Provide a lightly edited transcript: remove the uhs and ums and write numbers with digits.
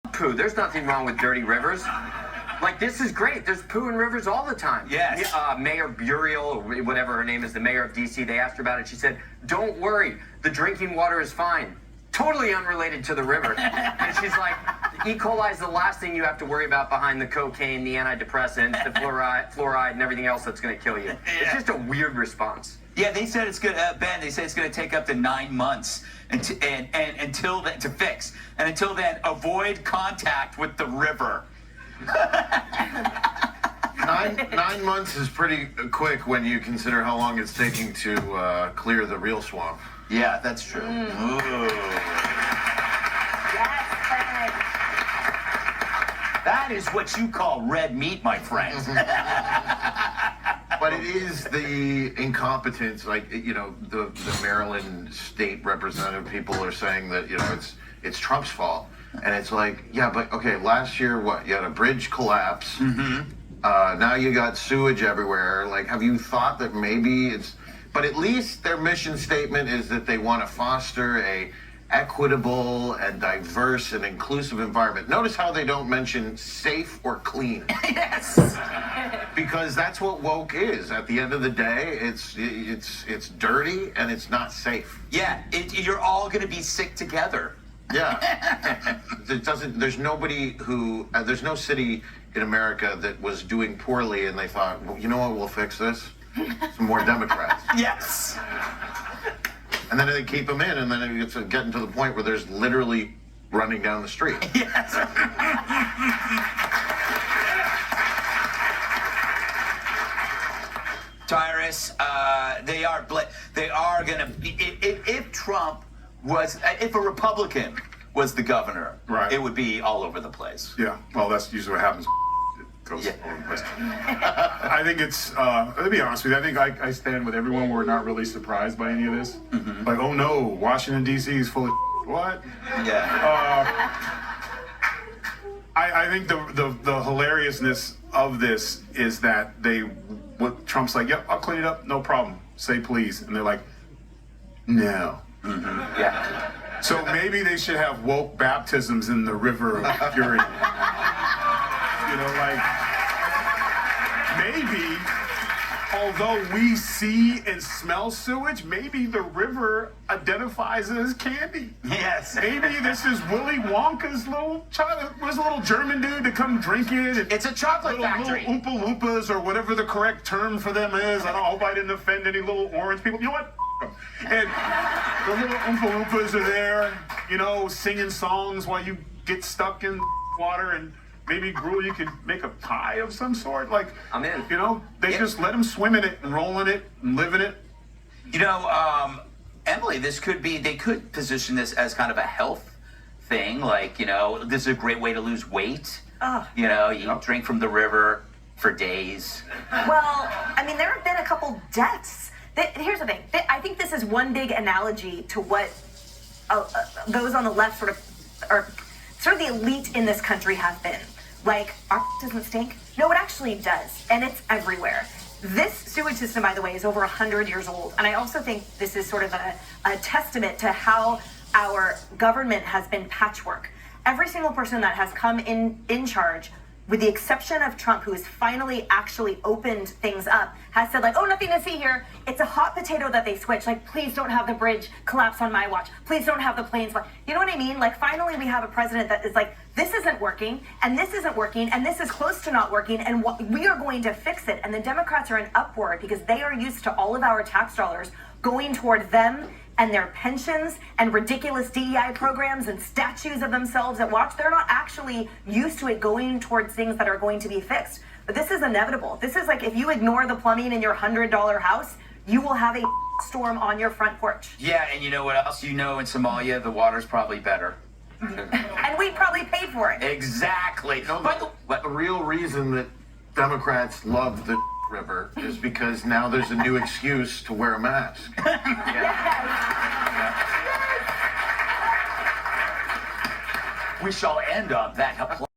poo. There's nothing wrong with dirty rivers. Like, this is great. There's poo in rivers all the time. Yes. Mayor Burial, or whatever her name is, the mayor of D.C., they asked her about it. She said, don't worry, the drinking water is fine. Totally unrelated to the river. And she's like, E. coli is the last thing you have to worry about behind the cocaine, the antidepressants, the fluoride, and everything else that's going to kill you. Yeah. It's just a weird response. Yeah, they said it's going to, Ben, they said it's going to take up to 9 months until then to fix. And until then, avoid contact with the river. 9 months is pretty quick when you consider how long it's taking to clear the real swamp. Yeah, that's true. Ooh. Yes, perfect. That is what you call red meat, my friend. But it is the incompetence, like, you know, the Maryland state representative people are saying that, you know, it's Trump's fault. And it's like, yeah, but okay, last year, what? You had a bridge collapse. Mm-hmm. Now you got sewage everywhere. Like, have you thought that maybe it's... But at least their mission statement is that they want to foster a equitable and diverse and inclusive environment. Notice how they don't mention safe or clean. Yes. Because that's what woke is. At the end of the day, it's dirty and it's not safe. Yeah, you're all going to be sick together. Yeah. There's nobody who, there's no city in America that was doing poorly and they thought, well, you know what, we'll fix this? Some more Democrats. Yes. And then they keep them in, and then it's getting to the point where there's literally running down the street. Yes. Tyrus, they are going to be, if Trump was, if a Republican was the governor, right, it would be all over the place. Yeah, well, that's usually what happens. Goes all over the place. I think it's, to be honest with you, I think I stand with everyone. We're not really surprised by any of this. Mm-hmm. Like, oh no, Washington, D.C. is full of what? Yeah. I think the hilariousness of this is that what Trump's like, yep, I'll clean it up, no problem. Say please. And they're like, no. Mm-hmm. Yeah. So maybe they should have woke baptisms in the river of purity. You know, like, maybe, although we see and smell sewage, maybe the river identifies it as candy. Yes. Maybe this is Willy Wonka's little child, was a little German dude to come drink it. And it's a chocolate factory. Little Oompa Loompas, or whatever the correct term for them is. I hope I didn't offend any little orange people. You know what? And the little Oompa Loompas are there, you know, singing songs while you get stuck in water, and maybe, Gruel, you could make a pie of some sort. Like, I'm in. You know, they just let them swim in it and roll in it and live in it. You know, Emily, they could position this as kind of a health thing. Like, you know, this is a great way to lose weight. Oh. You know, you drink from the river for days. Well, I mean, there have been a couple deaths. Here's the thing. I think this is one big analogy to what those on the left sort of the elite in this country have been. Like, our doesn't stink? No, it actually does, and it's everywhere. This sewage system, by the way, is over 100 years old, and I also think this is sort of a testament to how our government has been patchwork. Every single person that has come in charge, with the exception of Trump, who has finally actually opened things up, has said, like, oh, nothing to see here. It's a hot potato that they switch. Like, please don't have the bridge collapse on my watch. Please don't have the planes fly. You know what I mean? Like, finally we have a president that is like, this isn't working, and this isn't working, and this is close to not working, and we are going to fix it. And the Democrats are in uproar because they are used to all of our tax dollars going toward them and their pensions and ridiculous DEI programs and statues of themselves at watch. They're not actually used to it going towards things that are going to be fixed. But this is inevitable. This is like, if you ignore the plumbing in your $100 house, you will have a storm on your front porch. Yeah, and you know what else? You know, in Somalia, the water's probably better. And we probably paid for it. Exactly. No, but the real reason that Democrats love the river is because now there's a new excuse to wear a mask. We shall end on that.